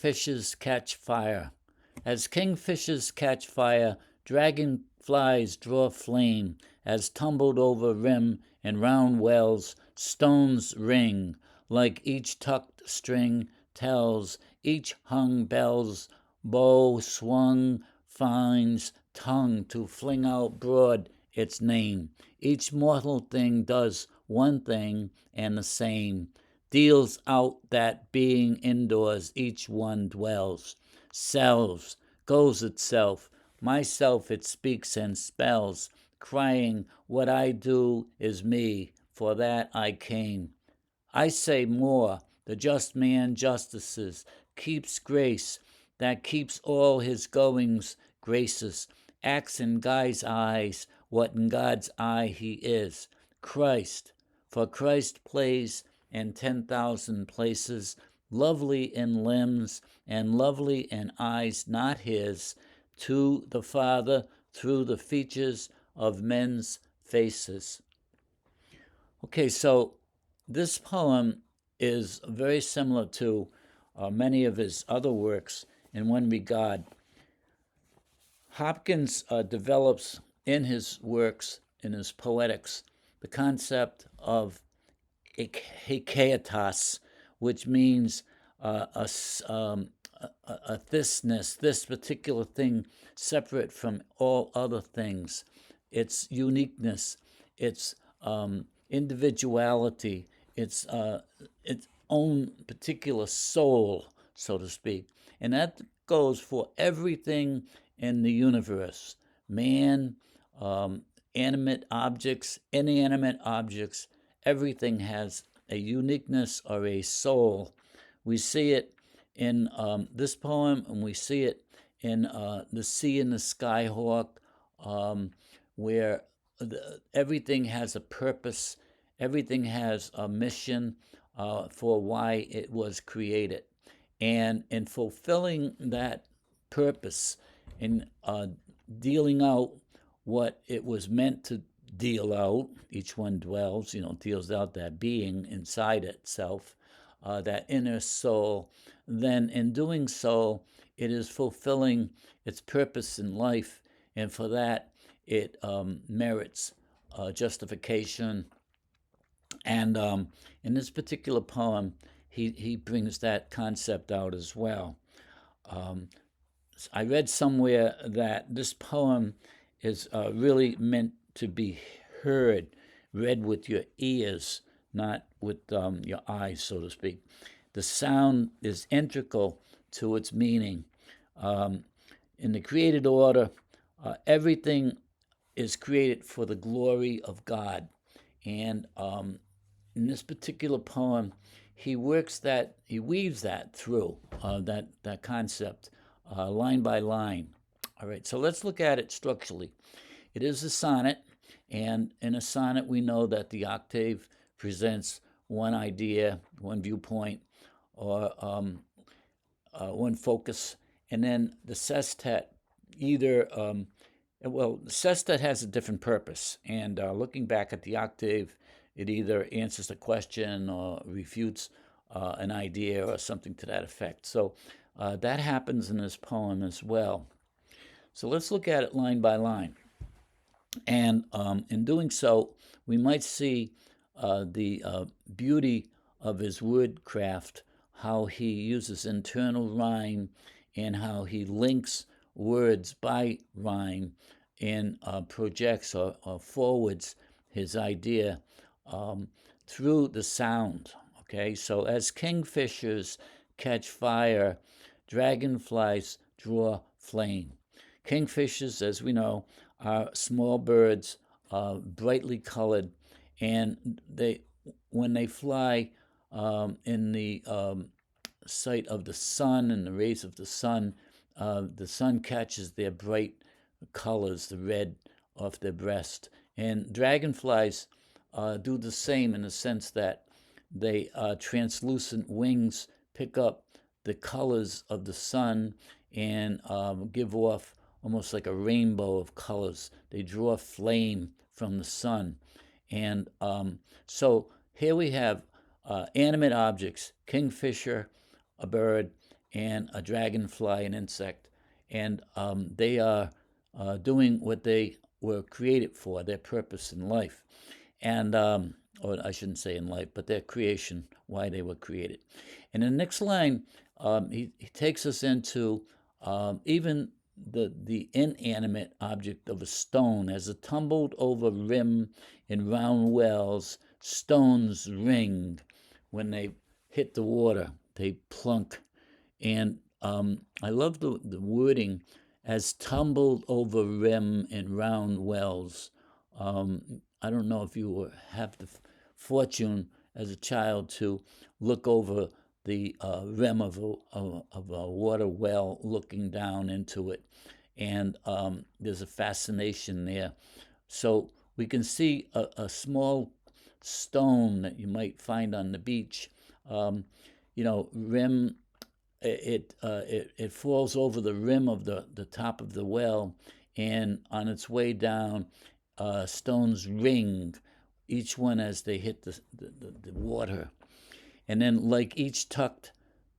Kingfishers Catch Fire. As kingfishers catch fire, dragonflies draw flame, as tumbled over rim and round wells, stones ring, like each tucked string tells, each hung bell's bow swung finds tongue to fling out broad its name. Each mortal thing does one thing and the same, deals out that being indoors each one dwells, selves, goes itself, myself it speaks and spells, crying, what I do is me, for that I came. I say more, the just man justices, keeps grace, that keeps all his goings graces, acts in God's eyes what in God's eye he is, Christ. For Christ plays in 10,000 places, lovely in limbs and lovely in eyes not his, to the Father through the features of men's faces. Okay, so this poem is very similar to many of his other works in one regard. Hopkins develops in his works, in his poetics, the concept of hikaitos, which means a thisness, this particular thing separate from all other things, its uniqueness, its individuality, its own particular soul, so to speak. And that goes for everything in the universe. Man, animate objects, inanimate objects, everything has a uniqueness or a soul. We see it in this poem, and we see it in The Sea and the Skyhawk, where everything has a purpose, everything has a mission for why it was created. And in fulfilling that purpose, in dealing out what it was meant to deal out, each one dwells, deals out that being inside itself, that inner soul, then in doing so, it is fulfilling its purpose in life, and for that, it merits justification. And in this particular poem, he brings that concept out as well. I read somewhere that this poem is really meant to be read with your ears, not with your eyes, so to speak. The sound is integral to its meaning. In the created order, everything is created for the glory of God. And in this particular poem, he weaves that through that concept, line by line. All right, so let's look at it structurally. It is a sonnet, and in a sonnet, we know that the octave presents one idea, one viewpoint, or one focus, and then the sestet either, the sestet has a different purpose, and looking back at the octave, it either answers a question or refutes an idea or something to that effect. So that happens in this poem as well. So let's look at it line by line. And in doing so, we might see the beauty of his wordcraft, how he uses internal rhyme and how he links words by rhyme and projects or forwards his idea through the sound. Okay, so as kingfishers catch fire, dragonflies draw flame. Kingfishers, as we know, are small birds, brightly colored, and when they fly in the sight of the sun and the rays of the sun catches their bright colors, the red off their breast. And dragonflies do the same in the sense that they translucent wings pick up the colors of the sun and give off almost like a rainbow of colors. They draw flame from the sun. And so here we have animate objects, kingfisher, a bird, and a dragonfly, an insect, and they are doing what they were created for, their purpose in life, and or I shouldn't say in life, but their creation, why they were created. And in the next line, he takes us into even the inanimate object of a stone. As it tumbled over rim in round wells, stones ring. When they hit the water, they plunk. And I love the wording, as tumbled over rim in round wells. I don't know if you have the fortune as a child to look over the rim of a water well, looking down into it. And there's a fascination there. So we can see a small stone that you might find on the beach. Rim, it falls over the rim of the top of the well, and on its way down, stones ring, each one as they hit the water. And then, like each tucked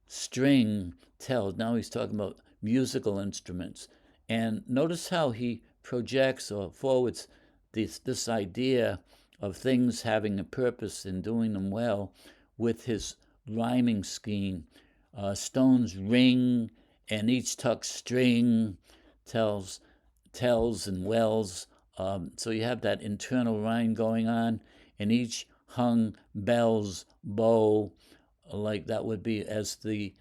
string tells, now he's talking about musical instruments. And notice how he projects or forwards this idea of things having a purpose and doing them well with his rhyming scheme. Stones ring, and each tucked string tells and wells. So you have that internal rhyme going on, and each hung bells bow, like that would be as the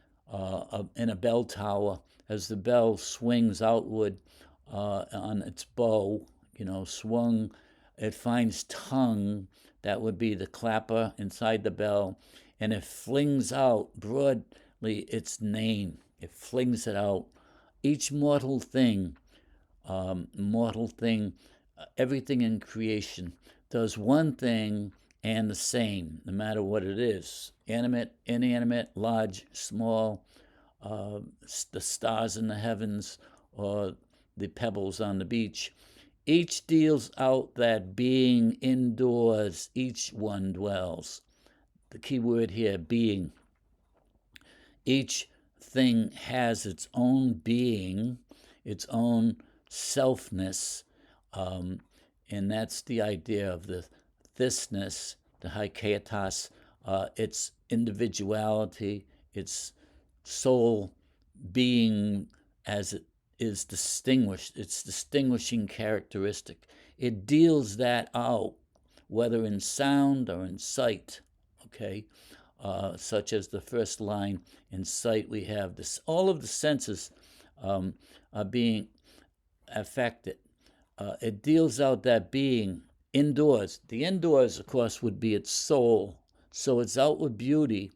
in a bell tower, as the bell swings outward on its bow, swung, it finds tongue, that would be the clapper inside the bell, and it flings out broadly its name. It flings it out. Each mortal thing, everything in creation does one thing and the same, no matter what it is: animate, inanimate, large, small, the stars in the heavens, or the pebbles on the beach. Each deals out that being indoors, each one dwells. The key word here, being. Each thing has its own being, its own selfness, and that's the idea of the thisness, the haiketas, its individuality, its soul being as it is distinguished, its distinguishing characteristic. It deals that out, whether in sound or in sight, okay? Such as the first line, in sight we have this, all of the senses are being affected. It deals out that being indoors. The indoors, of course, would be its soul. So its outward beauty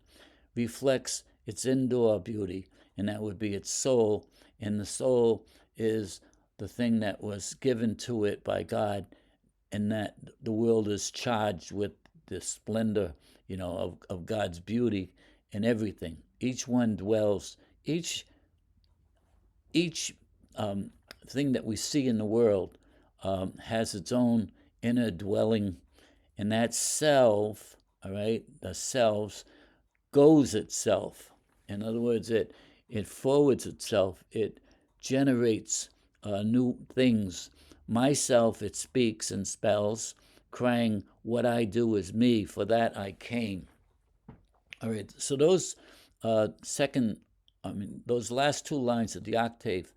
reflects its indoor beauty, and that would be its soul. And the soul is the thing that was given to it by God, and that the world is charged with the splendor, of God's beauty in everything. Each one dwells, each thing that we see in the world has its own inner dwelling, and that self, all right, the selves, goes itself. In other words, it forwards itself. It generates new things. Myself, it speaks and spells, crying, "What I do is me, for that I came." All right, so those those last two lines of the octave,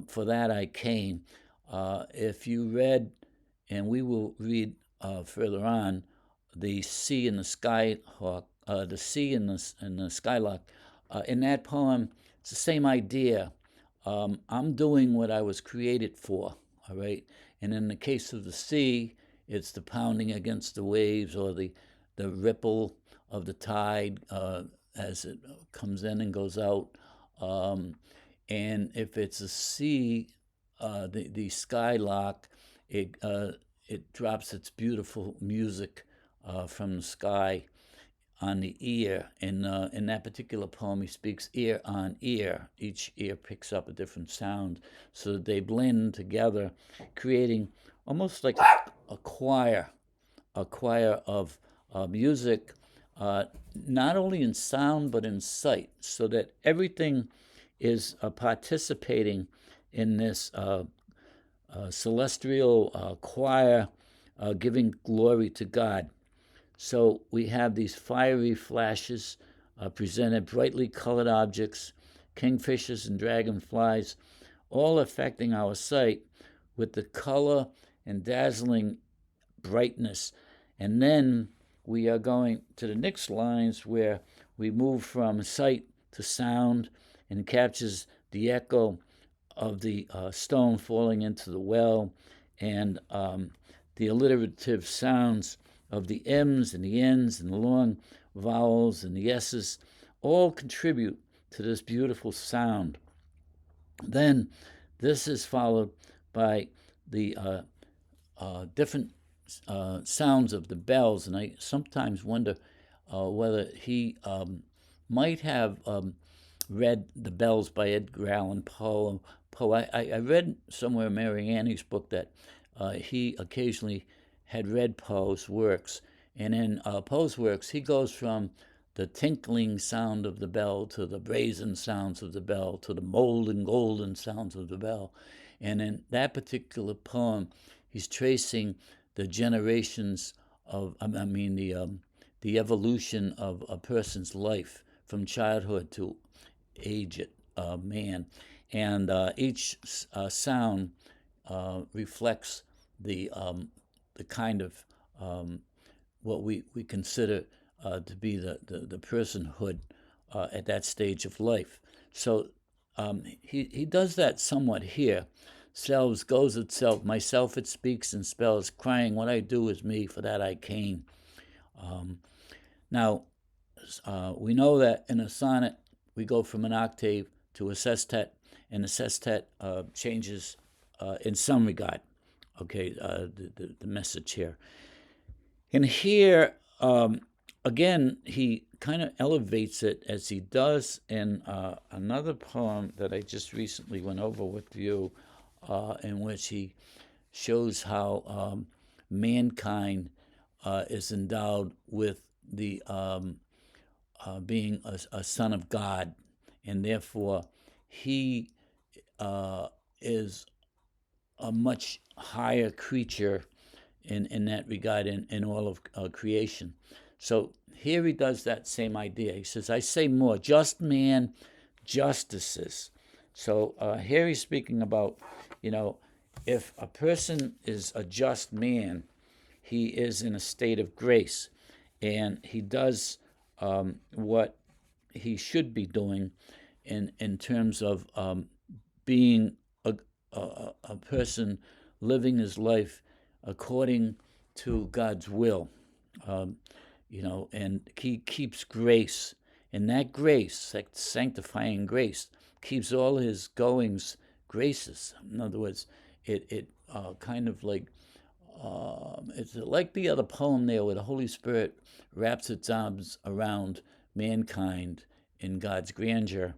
"For that I came," if you read, and we will read further on, the sea and the skyhawk, the sea and the skylark, in that poem, it's the same idea. I'm doing what I was created for, all right? And in the case of the sea, it's the pounding against the waves, or the ripple of the tide as it comes in and goes out. And if it's a sea, the skylark, it drops its beautiful music from the sky on the ear. In that particular poem, he speaks ear on ear. Each ear picks up a different sound, so that they blend together, creating almost like a choir of music not only in sound but in sight, so that everything is participating in this celestial choir giving glory to God. So we have these fiery flashes presented, brightly colored objects, kingfishers and dragonflies, all affecting our sight with the color and dazzling brightness. And then we are going to the next lines where we move from sight to sound and captures the echo of the stone falling into the well and the alliterative sounds of the M's and the N's and the long vowels and the S's all contribute to this beautiful sound. Then this is followed by the different sounds of the bells, and I sometimes wonder whether he might have read The Bells by Edgar Allan Poe. I read somewhere in Mary Annie's book that he occasionally had read Poe's works, and in Poe's works he goes from the tinkling sound of the bell to the brazen sounds of the bell to the molten golden sounds of the bell. And in that particular poem, he's tracing the generations of, the evolution of a person's life from childhood to aged man. And each sound reflects the kind of what we consider to be the personhood at that stage of life. So he does that somewhat here. Selves goes itself, myself it speaks and spells, crying, what I do is me, for that I came. Now, we know that in a sonnet, we go from an octave to a sestet, and the sestet changes in some regard. Okay, the message here. And here, again, he kind of elevates it as he does in another poem that I just recently went over with you, in which he shows how mankind is endowed with the being a son of God, and therefore he is a much higher creature in that regard in all of creation. So here he does that same idea. He says, I say more, just man, justices. So here he's speaking about, if a person is a just man, he is in a state of grace, and he does what he should be doing in terms of being a person living his life according to God's will, and he keeps grace, and that grace, that sanctifying grace, keeps all his goings graces. In other words, it kind of like it's like the other poem there, where the Holy Spirit wraps its arms around mankind in God's grandeur.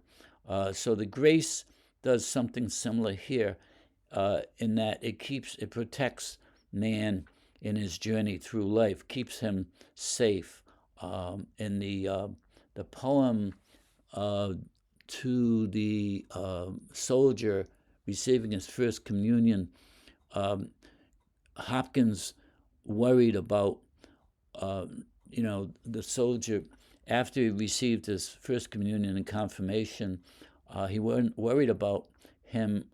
So the grace does something similar here, in that it protects man in his journey through life, keeps him safe. In the poem to the soldier receiving his first communion, Hopkins worried about the soldier after he received his first communion and confirmation. He worried about him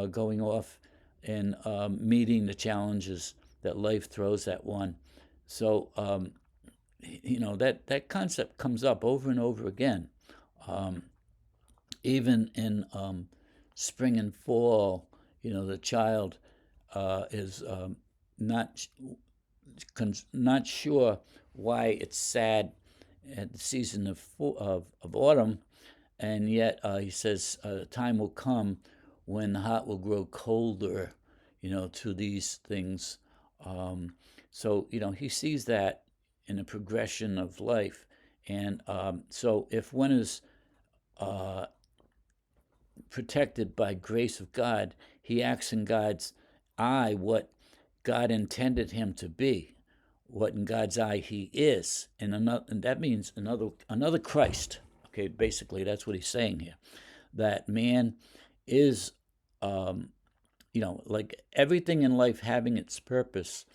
going off and meeting the challenges that life throws at one. So that concept comes up over and over again, even in spring and fall. The child is not sure why it's sad at the season of autumn, and yet he says time will come when the heart will grow colder, to these things. So he sees that in a progression of life, and so if one is protected by grace of God, he acts in God's eye what God intended him to be, what in God's eye he is, and that means another Christ. Okay, basically that's what he's saying here, that man is, like everything in life having its purpose.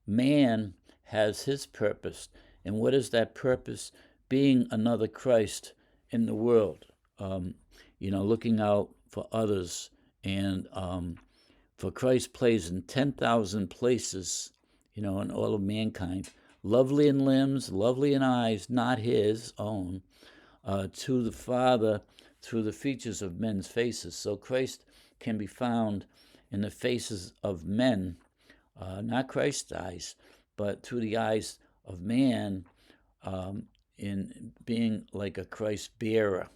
Man has his purpose, and what is that purpose? Being another Christ in the world. Looking out for others, and for Christ plays in 10,000 places, in all of mankind, lovely in limbs, lovely in eyes, not his own, to the Father through the features of men's faces. So Christ can be found in the faces of men, not Christ's eyes, but through the eyes of man, in being like a Christ bearer,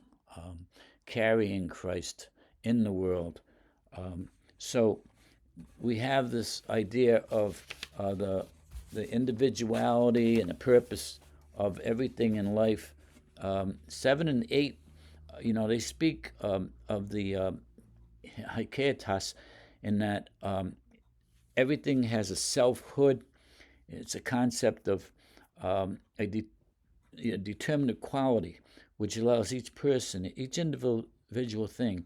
carrying Christ in the world. So we have this idea of the individuality and the purpose of everything in life. 7 and 8, they speak of the haiketas, in that everything has a selfhood. It's a concept of a determinate quality, which allows each person, each individual thing,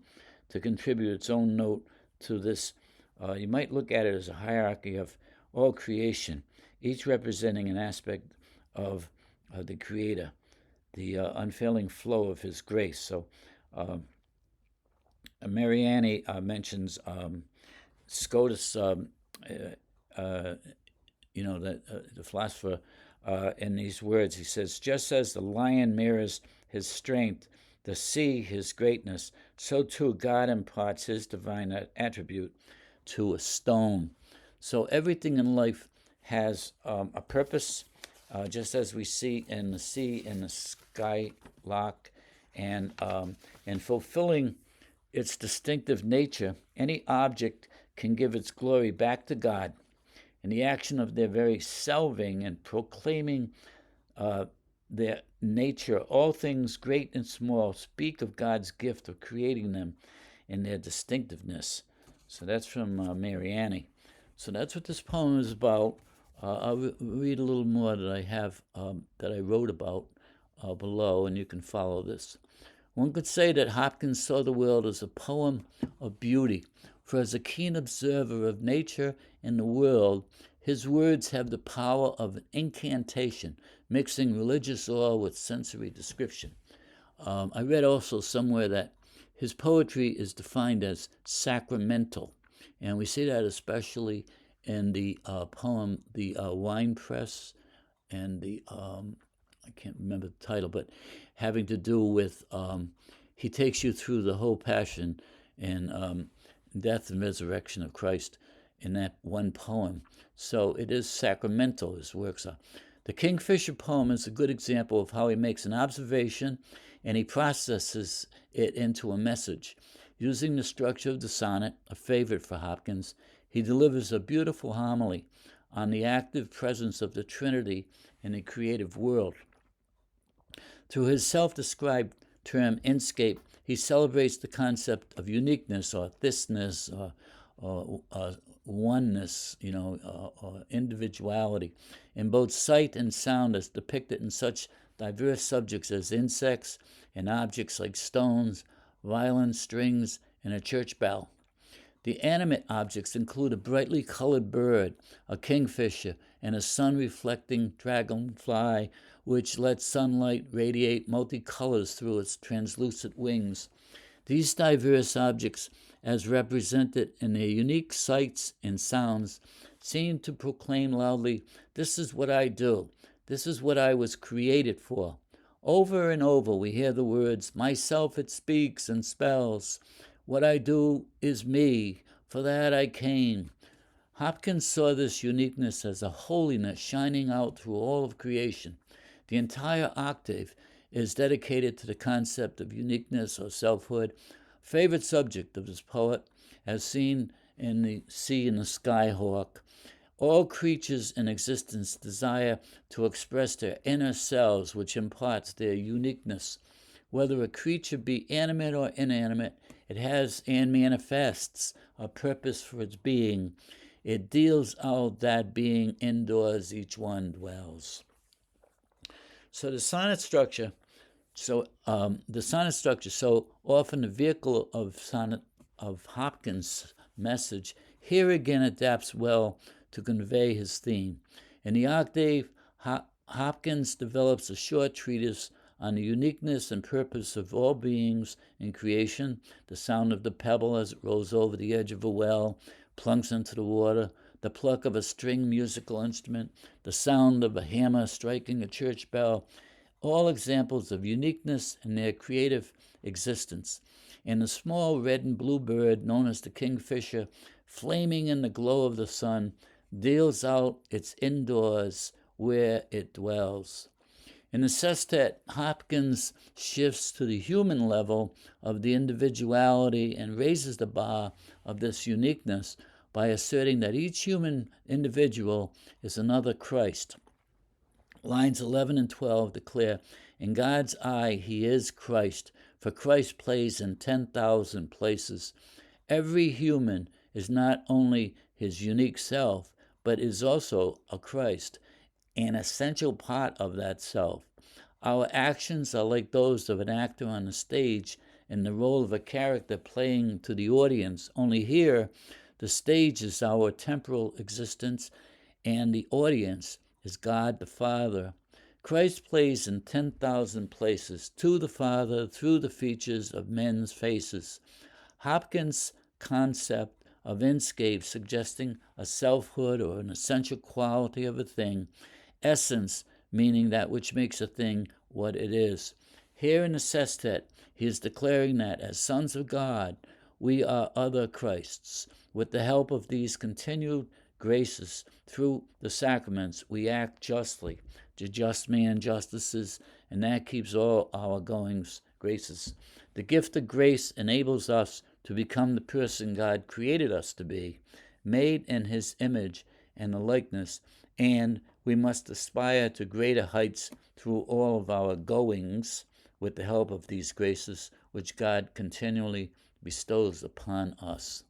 to contribute its own note to this. You might look at it as a hierarchy of all creation, each representing an aspect of the Creator, the unfailing flow of His grace. So Mariani mentions Scotus, the philosopher, in these words. He says, just as the lion mirrors his strength, the sea his greatness, so too God imparts his divine attribute to a stone. So everything in life has a purpose, just as we see in the sea, in the skylark, and fulfilling its distinctive nature, any object can give its glory back to God. In the action of their very selving and proclaiming their nature, all things great and small speak of God's gift of creating them in their distinctiveness. So that's from Mariani. So that's what this poem is about. I'll read a little more that I have, that I wrote about below, and you can follow this. One could say that Hopkins saw the world as a poem of beauty, for as a keen observer of nature and the world, his words have the power of an incantation, mixing religious awe with sensory description. I read also somewhere that his poetry is defined as sacramental, and we see that especially in the poem The Wine Press, and the I can't remember the title, but having to do with he takes you through the whole passion and death and resurrection of Christ in that one poem. So it is sacramental, his works are. The Kingfisher poem is a good example of how he makes an observation and he processes it into a message. Using the structure of the sonnet, a favorite for Hopkins, he delivers a beautiful homily on the active presence of the Trinity in the creative world. Through his self-described term, inscape, he celebrates the concept of uniqueness or thisness or oneness, or individuality, in both sight and sound as depicted in such diverse subjects as insects and objects like stones, violin strings, and a church bell. The animate objects include a brightly colored bird, a kingfisher, and a sun-reflecting dragonfly, which lets sunlight radiate multicolors through its translucent wings. These diverse objects, as represented in their unique sights and sounds, seem to proclaim loudly, "This is what I do. This is what I was created for." Over and over we hear the words, "Myself it speaks and spells. What I do is me. For that I came." Hopkins saw this uniqueness as a holiness shining out through all of creation. The entire octave is dedicated to the concept of uniqueness or selfhood, favorite subject of this poet, as seen in the sea and the skyhawk. All creatures in existence desire to express their inner selves, which imparts their uniqueness. Whether a creature be animate or inanimate, it has and manifests a purpose for its being. It deals out that being indoors each one dwells. So the sonnet structure, so often the vehicle of Hopkins' message here again adapts well to convey his theme. In the octave, Hopkins develops a short treatise on the uniqueness and purpose of all beings in creation, the sound of the pebble as it rolls over the edge of a well, plunks into the water, the pluck of a string musical instrument, the sound of a hammer striking a church bell, all examples of uniqueness in their creative existence. And the small red and blue bird known as the kingfisher, flaming in the glow of the sun, deals out its indoors where it dwells. In the sestet, Hopkins shifts to the human level of the individuality and raises the bar of this uniqueness by asserting that each human individual is another Christ. Lines 11 and 12 declare, "In God's eye he is Christ, for Christ plays in 10,000 places. Every human is not only his unique self, but is also a Christ, an essential part of that self. Our actions are like those of an actor on the stage in the role of a character playing to the audience, only here the stage is our temporal existence and the audience is God the Father. Christ plays in 10,000 places, to the Father through the features of men's faces." Hopkins' concept of inscape suggesting a selfhood or an essential quality of a thing, essence meaning that which makes a thing what it is. Here in the sestet, he is declaring that as sons of God, we are other Christs. With the help of these continued graces through the sacraments, we act justly. The just man justices, and that keeps all our goings graces. The gift of grace enables us to become the person God created us to be, made in his image and the likeness, and we must aspire to greater heights through all of our goings with the help of these graces which God continually bestows upon us.